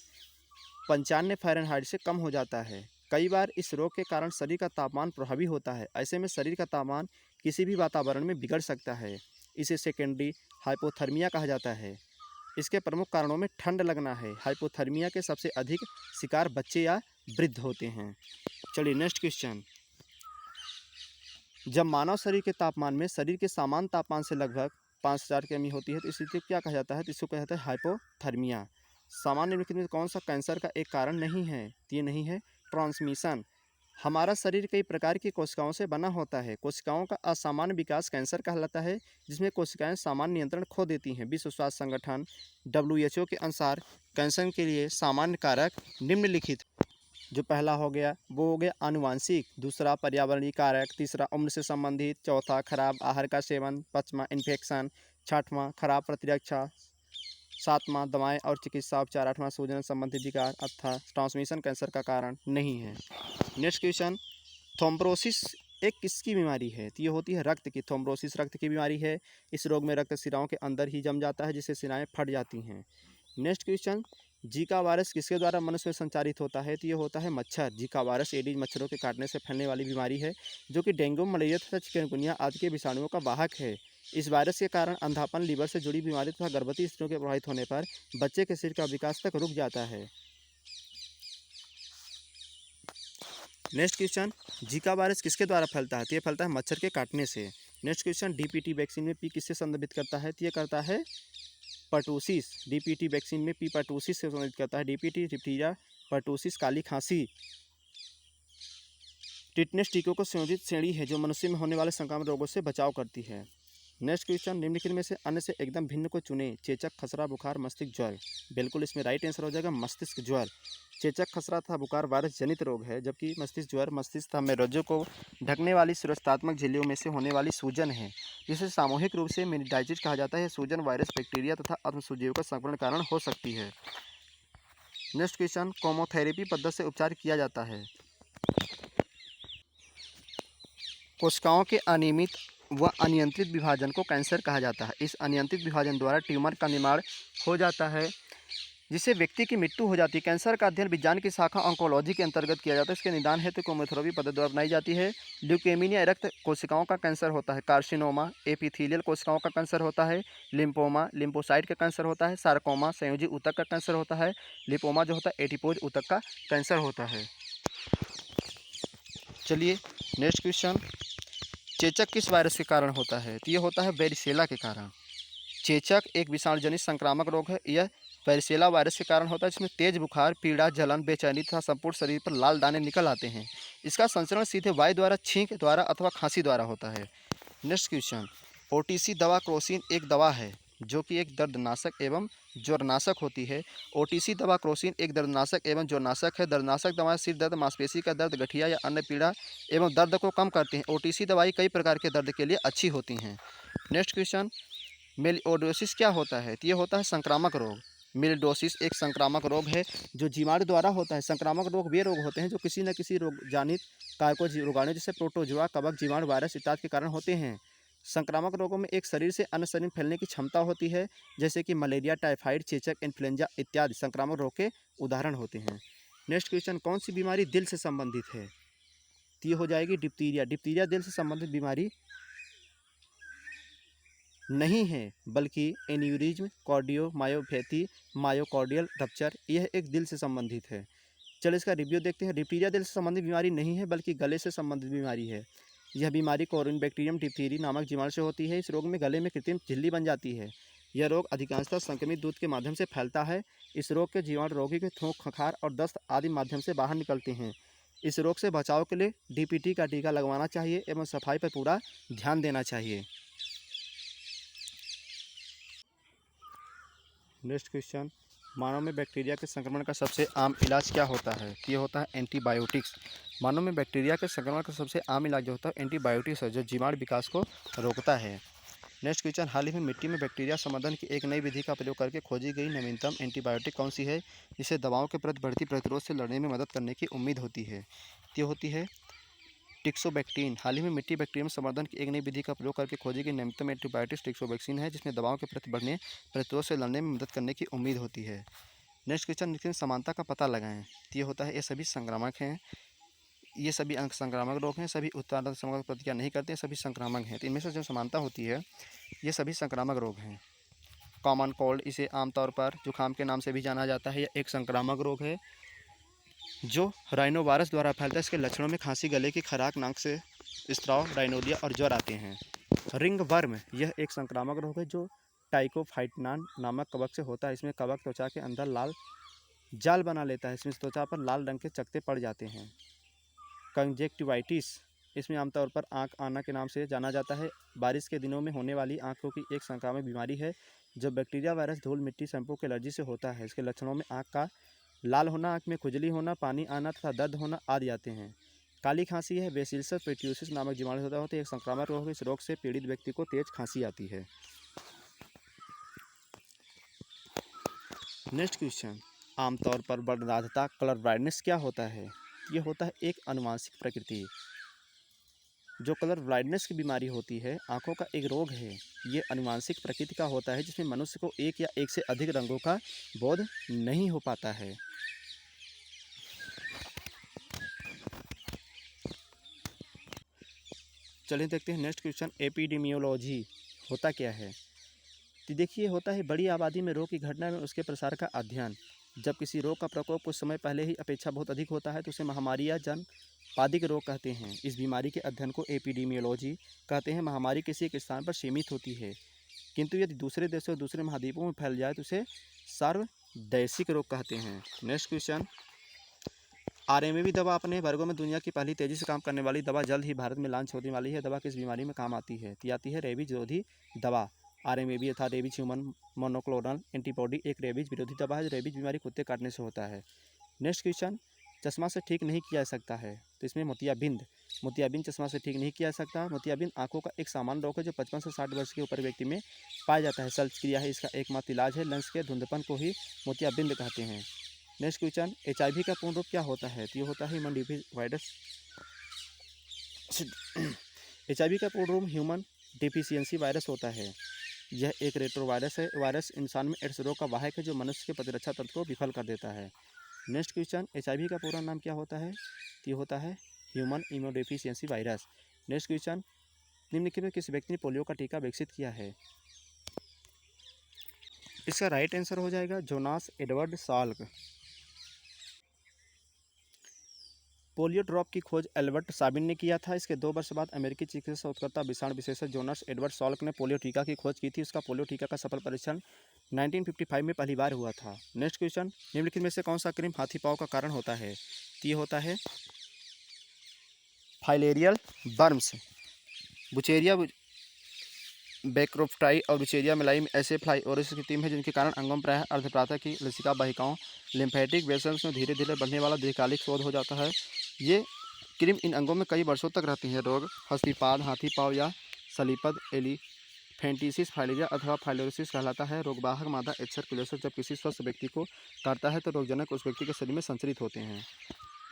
95 फ़ारेनहाइट से कम हो जाता है। कई बार इस रोग के कारण शरीर का तापमान प्रभावी होता है। ऐसे में शरीर का तापमान किसी भी वातावरण में बिगड़ सकता है। इसे सेकेंडरी हाइपोथर्मिया कहा जाता है। इसके प्रमुख कारणों में ठंड लगना है। हाइपोथर्मिया के सबसे अधिक शिकार बच्चे या वृद्ध होते हैं। चलिए नेक्स्ट क्वेश्चन, जब मानव शरीर के तापमान में शरीर के सामान्य तापमान से लगभग 5000 की कमी होती है तो इस स्थिति को क्या कहा जाता है? तो इसको कहा जाता है हाइपोथर्मिया। सामान्य निम्नलिखित में कौन सा कैंसर का एक कारण नहीं है? तो ये नहीं है ट्रांसमिशन। हमारा शरीर कई प्रकार की कोशिकाओं से बना होता है। कोशिकाओं का असामान्य विकास कैंसर कहलाता है, जिसमें कोशिकाएं सामान्य नियंत्रण खो देती हैं। विश्व स्वास्थ्य संगठन WHO के अनुसार कैंसर के लिए सामान्य कारक निम्नलिखित, जो पहला हो गया वो हो गया आनुवांशिक, दूसरा पर्यावरणीय कारक, तीसरा उम्र से संबंधित, चौथा खराब आहार का सेवन, पाँचवां इन्फेक्शन, छठवां खराब प्रतिरक्षा, सातवां दवाएं और चिकित्सा उपचार, आठवां सूजन संबंधी विकार अर्थात ट्रांसमिशन कैंसर का कारण नहीं है। नेक्स्ट क्वेश्चन, थ्रोम्बोसिस एक किसकी बीमारी है? तो ये होती है रक्त की। थ्रोम्बोसिस रक्त की बीमारी है। इस रोग में रक्त सिराओं के अंदर ही जम जाता है जिससे सिराएं फट जाती हैं। नेक्स्ट क्वेश्चन, जीका वायरस किसके द्वारा मनुष्य में संचारित होता है? तो ये होता है मच्छर। जीका वायरस एडीज मच्छरों के काटने से फैलने वाली बीमारी है जो कि डेंगू, मलेरिया तथा चिकनगुनिया आदि के विषाणुओं का वाहक है। इस वायरस के कारण अंधापन, लीवर से जुड़ी बीमारी तथा गर्भवती स्त्रियों के प्रभावित होने पर बच्चे के शरीर का विकास तक रुक जाता है। नेक्स्ट क्वेश्चन, जीका वायरस किसके द्वारा फैलता है? तो ये फैलता है मच्छर के काटने से। नेक्स्ट क्वेश्चन, डीपीटी वैक्सीन में पी किससे संदर्भित करता है? तो ये करता है पर्टूसिस। डीपीटी वैक्सीन में पी पर्टूसिस से संबंधित करता है। डीपीटी डिप्थीरिया, पर्टूसिस, काली खांसी टिटनेस टीकों को संयोजित श्रेणी है जो मनुष्य में होने वाले संक्रामक रोगों से बचाव करती है। नेक्स्ट क्वेश्चन, निम्नलिखित में से अन्य से एकदम भिन्न को चुने। चेचक, खसरा, बुखार, मस्तिष्क ज्वर। बिल्कुल इसमें राइट आंसर हो जाएगा मस्तिष्क ज्वर। चेचक, खसरा तथा बुखार वायरस जनित रोग है, जबकि मस्तिष्क ज्वर मस्तिष्क तथा मेरुरज्जु को ढकने वाली सुरक्षात्मक झिल्लियों में से होने वाली सूजन है, जिसे सामूहिक रूप से मेनिंजाइटिस कहा जाता है। सूजन वायरस, बैक्टीरिया तथा आत्मसूजीव का संक्रमण कारण हो सकती है। नेक्स्ट क्वेश्चन, केमोथेरेपी पद्धति से उपचार किया जाता है। कोशिकाओं के अनियमित व अनियंत्रित विभाजन को कैंसर कहा जाता है। इस अनियंत्रित विभाजन द्वारा ट्यूमर का निर्माण हो जाता है जिससे व्यक्ति की मृत्यु हो जाती है। कैंसर का अध्ययन विज्ञान की शाखा ऑन्कोलॉजी के अंतर्गत किया जाता है। इसके निदान हेतु केमोथेरेपी पद्धति द्वारा बनाई जाती है। ल्यूकेमिया रक्त कोशिकाओं का कैंसर होता है। कार्सिनोमा एपिथेलियल कोशिकाओं का कैंसर होता है। लिम्फोमा लिम्फोसाइट का कैंसर होता है। सार्कोमा संयोजी ऊतक का कैंसर होता है। लिपोमा जो होता है एडिपोज ऊतक का कैंसर होता है। चलिए नेक्स्ट क्वेश्चन, चेचक किस वायरस के कारण होता है? तो ये होता है वेरिसेला के कारण। चेचक एक विषाणुजनित संक्रामक रोग है। यह वेरिसेला वायरस के कारण होता है, जिसमें तेज बुखार, पीड़ा, जलन, बेचैनी तथा संपूर्ण शरीर पर लाल दाने निकल आते हैं। इसका संचरण सीधे वायु द्वारा, छींक द्वारा अथवा खांसी द्वारा होता है। नेक्स्ट क्वेश्चन, ओटीसी दवा क्रोसिन एक दवा है जो कि एक दर्दनाशक एवं ज्वरनाशक होती है। ओटीसी दवा क्रोसिन एक दर्दनाशक एवं ज्वरनाशक है। दर्दनाशक दवाएं सिर दर्द, मांसपेशी का दर्द, गठिया या अन्य पीड़ा एवं दर्द को कम करती हैं। ओटीसी दवाई कई प्रकार के दर्द के लिए अच्छी होती हैं। नेक्स्ट क्वेश्चन, मेलिओडोसिस क्या होता है? तो ये होता है संक्रामक रोग। मेलिडोसिस एक संक्रामक रोग है जो जीवाणु द्वारा होता है। संक्रामक रोग वे रोग होते हैं जो किसी न किसी रोग जनित कारकों रोगाणु जैसे प्रोटोजुआ, कवक, जीवाणु, वायरस इत्यादि के कारण होते हैं। संक्रामक रोगों में एक शरीर से अन्य शरीर में फैलने की क्षमता होती है, जैसे कि मलेरिया, टाइफाइड, चेचक, इन्फ्लुएंजा इत्यादि संक्रामक रोग के उदाहरण होते हैं। नेक्स्ट क्वेश्चन, कौन सी बीमारी दिल से संबंधित है? तो ये हो जाएगी डिप्थीरिया। डिप्थीरिया दिल से संबंधित बीमारी नहीं है, बल्कि एन्यूरिज्म, कार्डियोमायोपैथी, मायोकार्डियल रप्चर, यह एक दिल से संबंधित है। चलो इसका रिव्यू देखते हैं। डिप्थीरिया दिल से संबंधित बीमारी नहीं है, बल्कि गले से संबंधित बीमारी है। यह बीमारी कोरिनबैक्टीरियम डिप्थीरी नामक जीवाणु से होती है। इस रोग में गले में कृत्रिम झिल्ली बन जाती है। यह रोग अधिकांशतः संक्रमित दूध के माध्यम से फैलता है। इस रोग के जीवाणु रोगी के थूक, खंखार और दस्त आदि माध्यम से बाहर निकलते हैं। इस रोग से बचाव के लिए डीपीटी का टीका लगवाना चाहिए एवं सफाई पर पूरा ध्यान देना चाहिए। नेक्स्ट क्वेश्चन, मानव में बैक्टीरिया के संक्रमण का सबसे आम इलाज क्या होता है? ये होता है एंटीबायोटिक्स। मानव में बैक्टीरिया के संक्रमण का सबसे आम इलाज जो होता है एंटीबायोटिक्स है, जो जीवाणु विकास को रोकता है। नेक्स्ट क्वेश्चन, हाल ही में मिट्टी में बैक्टीरिया संवर्धन की एक नई विधि का प्रयोग करके खोजी गई नवीनतम एंटीबायोटिक कौन सी है, जिससे दवाओं के प्रति बढ़ती प्रतिरोध से लड़ने में मदद करने की उम्मीद होती है? ये होती है टिक्सोबैक्टीन। हाल ही में मिट्टी बैक्टीरियम संवर्धन की एक नई विधि का प्रयोग करके खोजी गई नवीनतम एंटीबायोटिक टिक्सोबैक्सीन है, जिसमें दवाओं के प्रति बढ़ने प्रतिरोध से लड़ने में मदद करने की उम्मीद होती है। नेक्स्ट क्वेश्चन, निम्न समानता का पता लगाएं। ये होता है ये सभी संक्रामक हैं, ये सभी अंग संक्रामक रोग हैं, सभी उत्पादन समग्र प्रतिक्रिया नहीं करते हैं, सभी संक्रामक हैं। तो इनमें से जो समानता होती है ये सभी संक्रामक रोग हैं। कॉमन कोल्ड, इसे आमतौर पर जुखाम के नाम से भी जाना जाता है, यह एक संक्रामक रोग है जो राइनोवायरस द्वारा फैलता है। इसके लक्षणों में खांसी, गले की खराक, नाक से स्त्राव, राइनोडिया और ज्वर आते हैं। रिंग वर्म, यह एक संक्रामक रोग है जो टाइकोफाइटनान नामक कवक से होता है। इसमें कवक त्वचा के अंदर लाल जाल बना लेता है, इसमें त्वचा पर लाल रंग के चकत्ते पड़ जाते हैं। कंजेक्टिवाइटिस, इसमें आमतौर पर आँख आना के नाम से जाना जाता है। बारिश के दिनों में होने वाली आँखों की एक संक्रामक बीमारी है जो बैक्टीरिया, वायरस, धूल, मिट्टी, शैम्पू की एलर्जी से होता है। इसके लक्षणों में आँख का लाल होना, आँख में खुजली होना, पानी आना तथा दर्द होना आदि आते हैं। काली खांसी है बेसिलस पेट्यूसिस नामक जीवाणु होता है, एक संक्रामक रोग है। इस रोग से पीड़ित व्यक्ति को तेज खांसी आती है। नेक्स्ट क्वेश्चन, आमतौर पर वर्णनाधता कलर ब्लाइंडनेस क्या होता है? ये होता है एक आनुवंशिक प्रकृति। जो कलर ब्लाइंडनेस की बीमारी होती है आंखों का एक रोग है। ये आनुवंशिक प्रकृति का होता है जिसमें मनुष्य को एक या एक से अधिक रंगों का बोध नहीं हो पाता है। चलिए देखते हैं नेक्स्ट क्वेश्चन, एपिडेमियोलॉजी होता क्या है? तो देखिए, होता है बड़ी आबादी में रोग की घटना में उसके प्रसार का अध्ययन। जब किसी रोग का प्रकोप कुछ समय पहले ही अपेक्षा बहुत अधिक होता है तो उसे महामारी या जनपादिक रोग कहते हैं। इस बीमारी के अध्ययन को एपिडेमियोलॉजी कहते हैं। महामारी किसी एक स्थान पर सीमित होती है, किंतु यदि दूसरे देशों और दूसरे महाद्वीपों में फैल जाए तो उसे सार्वदैशिक रोग कहते हैं। नेक्स्ट क्वेश्चन, आरएमए दवा अपने वर्गों में दुनिया की पहली तेजी से काम करने वाली दवा जल्द ही भारत में लॉन्च होने वाली है। दवा किस बीमारी में काम आती है? तो आती है रेबीज विरोधी दवा। आरएमए अर्थात रेबीज ह्यूमन मोनोक्लोनल एंटीबॉडी एक रेबीज विरोधी दवा है जो रेबीज बीमारी कुत्ते काटने से होता है। नेक्स्ट क्वेश्चन, चश्मा से ठीक नहीं किया जा सकता है? तो इसमें मोतियाबिंद चश्मा से ठीक नहीं किया जा सकता। मोतियाबिंद आंखों का एक सामान्य रोग है जो 55 से 60 वर्ष के ऊपर व्यक्ति में पाया जाता है। शल्यक्रिया है इसका एकमात्र इलाज है। लेंस के धुंधपन को ही मोतियाबिंद कहते हैं। नेक्स्ट क्वेश्चन, एचआईवी का पूर्ण रूप क्या होता है? तो ये होता है ह्यूमन वायरस। एचआईवी का पूर्ण रूप ह्यूमन डिफिशियंसी वायरस होता है। यह एक रेट्रोवायरस है। वायरस इंसान में एड्स रोग का वाहक है जो मनुष्य के प्रतिरक्षा तंत्र को विफल कर देता है। नेक्स्ट क्वेश्चन, एचआईवी का पूरा नाम क्या होता है? तो ये होता है human immunodeficiency virus. Next question, निम्नलिखित में किस व्यक्ति ने पोलियो का टीका विकसित किया है? इसका राइट आंसर हो जाएगा Jonas Edward Salk. Polio drop की खोज एल्बर्ट साबिन ने किया था। इसके 2 वर्ष बाद अमेरिकी चिकित्सा शोधकर्ता विषाणु विशेषज्ञ जोनास एडवर्ड साल्क ने पोलियो टीका की खोज की थी। उसका पोलियो टीका का सफल परीक्षण 1955 में पहली बार हुआ था। नेक्स्ट क्वेश्चन, निम्नलिखित में से कौन सा क्रीम हाथी पाँव का कारण होता है? तो ये होता है फाइलेरियल बर्म्स। बुचेरिया बैक्रोफ्टाई और बुचेरिया मेलाई ऐसे फ्लाई और इसकी टीम है जिनके कारण अंगों प्रायः अर्धप्रातः की लसिका वाहिकाओं लिम्फेटिक वेसल्स में धीरे धीरे बढ़ने वाला दीर्घकालिक शोध हो जाता है। ये क्रीम इन अंगों में कई वर्षों तक रहती है। रोग हस्तीपाद, हाथी पाँव या सलीपद एलिफेंटिसिस फाइलेरिया अथवा फाइलोरिसिस कहलाता है। रोगवाहक मादा एक्सर कुलेसर जब किसी स्वस्थ व्यक्ति को काटता है तो रोगजनक उस व्यक्ति के शरीर में संचरित होते हैं।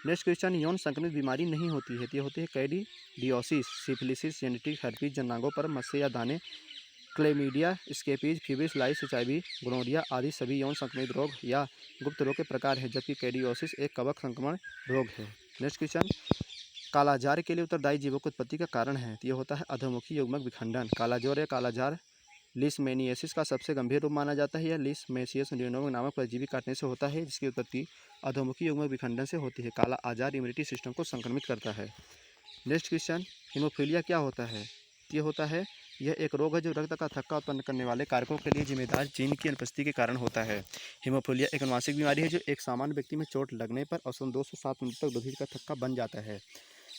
नेक्स्ट क्वेश्चन, यौन संक्रमित बीमारी नहीं होती है। ये होती है कैंडिडियोसिस, सिफिलिसिस, जेनेटिक हर्पीज, जननांगों पर मस्से या दाने, क्लेमीडिया, स्केपीज, फीबिस, लाइस, एचआईवी, गोनोरिया आदि सभी यौन संक्रमित रोग या गुप्त रोग के प्रकार हैं, जबकि कैंडिडियोसिस एक कवक संक्रमण रोग है। नेक्स्ट क्वेश्चन, कालाजार के लिए उत्तरदायी जीवों की उत्पत्ति का कारण है। ये होता है अधोमुखी युग्मक विखंडन। कालाजोर या कालाजार लिस्मेनियसिस का सबसे गंभीर रूप माना जाता है। यह लिस्मेसियस न्यूरोनोम नामक परजीवी काटने से होता है जिसकी उत्पत्ति अधोमुखी युग्मक विखंडन से होती है। काला आजार इम्यूनिटी सिस्टम को संक्रमित करता है। नेक्स्ट क्वेश्चन, हीमोफीलिया क्या होता है? ये होता है यह एक रोग है जो रक्त का थक्का उत्पन्न करने वाले कारकों के लिए जिम्मेदार जीन की अनुपस्थिति के कारण होता है। हीमोफीलिया एक आनुवंशिक बीमारी है जो एक सामान्य व्यक्ति में चोट लगने पर औसतन 2 से 7 मिनट तक रुधिर का थक्का बन जाता है।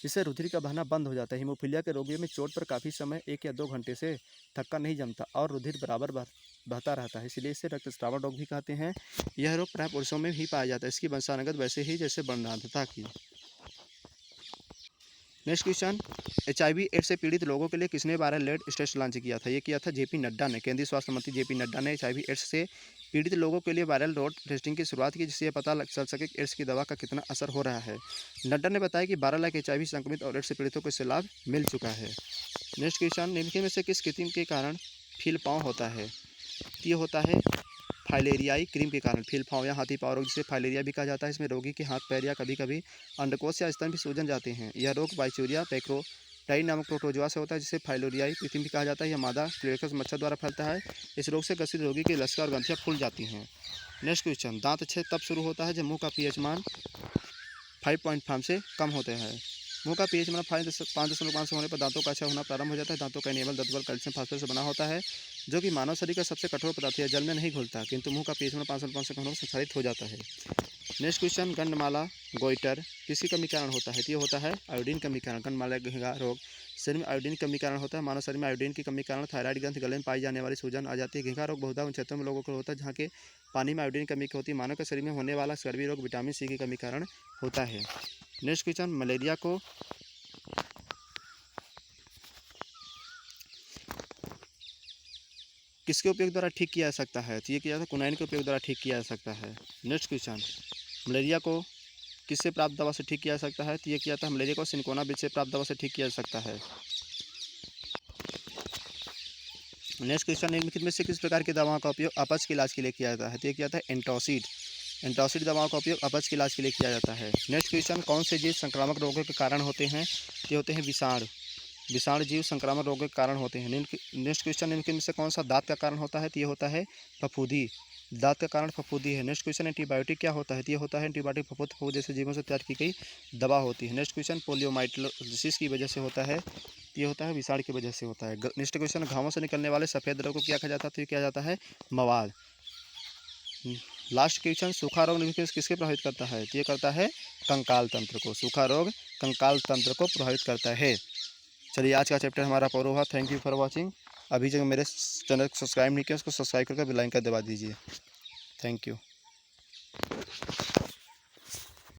इससे रुधिर का बहना बंद हो जाता है। हीमोफीलिया के रोगियों में चोट पर काफ़ी समय 1 या 2 घंटे से थक्का नहीं जमता और रुधिर बराबर बहता रहता है, इसलिए इसे रक्तस्राव रोग भी कहते हैं। यह रोग प्राय पुरुषों में भी पाया जाता है। इसकी वंशानुगत वैसे ही जैसे वर्णांधता की। नेक्स्ट क्वेश्चन, HIV एड्स से पीड़ित लोगों के लिए किसने वायरल लेड टेस्ट लॉन्च किया था? ये किया था JP नड्डा ने। केंद्रीय स्वास्थ्य मंत्री JP नड्डा ने HIV एड्स से पीड़ित लोगों के लिए वायरल रोड टेस्टिंग की शुरुआत की, जिससे यह पता चल सके कि एड्स की दवा का कितना असर हो रहा है। नड्डा ने बताया कि 12 लाख HIV संक्रमित और एड्स से पीड़ितों को इससे लाभ मिल चुका है। नेक्स्ट क्वेश्चन, निम्नलिखित में से किस कृत्रिम के कारण फील पाँव होता है? ये होता है फाइलेरियाई क्रीम के कारण। फील पाँव या हाथी पाँव रोग, जिसे फाइलेरिया भी कहा जाता है, इसमें रोगी के हाथ पैर या कभी कभी अंडकोश या स्तन भी सूजन जाते हैं। यह रोग बाइचूरिया पैक्रोटाई नामक प्रोटोजोआ से होता है, जिसे फाइलेरियाई क्रीम भी कहा जाता है। यह मादा क्लेरकस मच्छर द्वारा फैलता है। इस रोग से ग्रसित रोगी की लसका और ग्रंथियाँ फूल जाती हैं। नेक्स्ट क्वेश्चन, दांत छेद तब शुरू होता है जब मुंह का pH मान 5.5 से कम होते हैं। मुंह का pH मान 5.5 से होने पर दांतों का क्षय होना प्रारंभ हो जाता है। दांतों का एनेमल दंतबल कैल्शियम फास्फोरेट से बना होता है, जो कि मानव शरीर का सबसे कठोर पदार्थ है। जल में नहीं घुलता, किंतु मुंह का pH मान 5.5 से कम होने पर संक्षारित हो जाता है। नेक्स्ट क्वेश्चन, गंडमाला गोइटर किसकी कमी कारण होता है? ये होता है आयोडीन कमी कारण। गंडमाला घेंघा रोग शरीर में आयोडीन कमी कारण होता है। मानव शरीर में आयोडीन की कमी कारण थायराइड ग्रंथि गले में पाई जाने वाली सूजन आ जाती है। घेंघा रोग बहुधा उन क्षेत्रों में लोगों को होता है जहाँ के पानी में आयोडीन कमी की होती है। मानव के शरीर में होने वाला स्कर्वी रोग विटामिन C की कमी कारण होता है। नेक्स्ट क्वेश्चन, मलेरिया को किसके उपयोग द्वारा ठीक किया जा सकता है? तो ये किया जाता है कुनाइन के उपयोग द्वारा ठीक किया जा सकता है। नेक्स्ट क्वेश्चन, मलेरिया को किससे प्राप्त दवा से ठीक किया जा सकता है? तो ये किया जाता है मलेरिया को सिनकोना बीज से प्राप्त दवा से ठीक किया जा सकता है। नेक्स्ट क्वेश्चन, निम्नलिखित में से किस प्रकार की दवाओं का उपयोग अपच के इलाज के लिए किया जाता है? तो ये किया जाता है एंटासिड दवाओं का उपयोग अपच के इलाज के लिए किया जाता है। नेक्स्ट क्वेश्चन, कौन से जीव संक्रामक रोगों के कारण होते हैं? ये होते हैं विषाणु जीव संक्रामक रोगों के कारण होते हैं। नेक्स्ट क्वेश्चन, निम्नलिखित में से कौन सा दांत का कारण होता है? तो ये होता है फफूंदी। दांत का कारण फफूंदी है। नेक्स्ट क्वेश्चन, एंटीबायोटिक क्या होता है? तो ये होता है एंटीबायोटिक फफूंद जैसे जीवों से तैयार की गई दवा होती है। नेक्स्ट क्वेश्चन, पोलियोमाइलिटिस की वजह से होता है। ये होता है विषाणु की वजह से होता है। नेक्स्ट क्वेश्चन, घावों से निकलने वाले सफ़ेद द्रव को क्या कहा जाता है? तो ये क्या जाता है मवाद। लास्ट क्वेश्चन, सूखा रोग किसके प्रभावित करता है? तो ये करता है कंकाल तंत्र को। सूखा रोग कंकाल तंत्र को प्रभावित करता है। चलिए, आज का चैप्टर हमारा पूरा हुआ। Thank you for watching. अभी जो मेरे चैनल को सब्सक्राइब नहीं किया उसको सब्सक्राइब करके बेल आइकन दबा दीजिए। Thank you.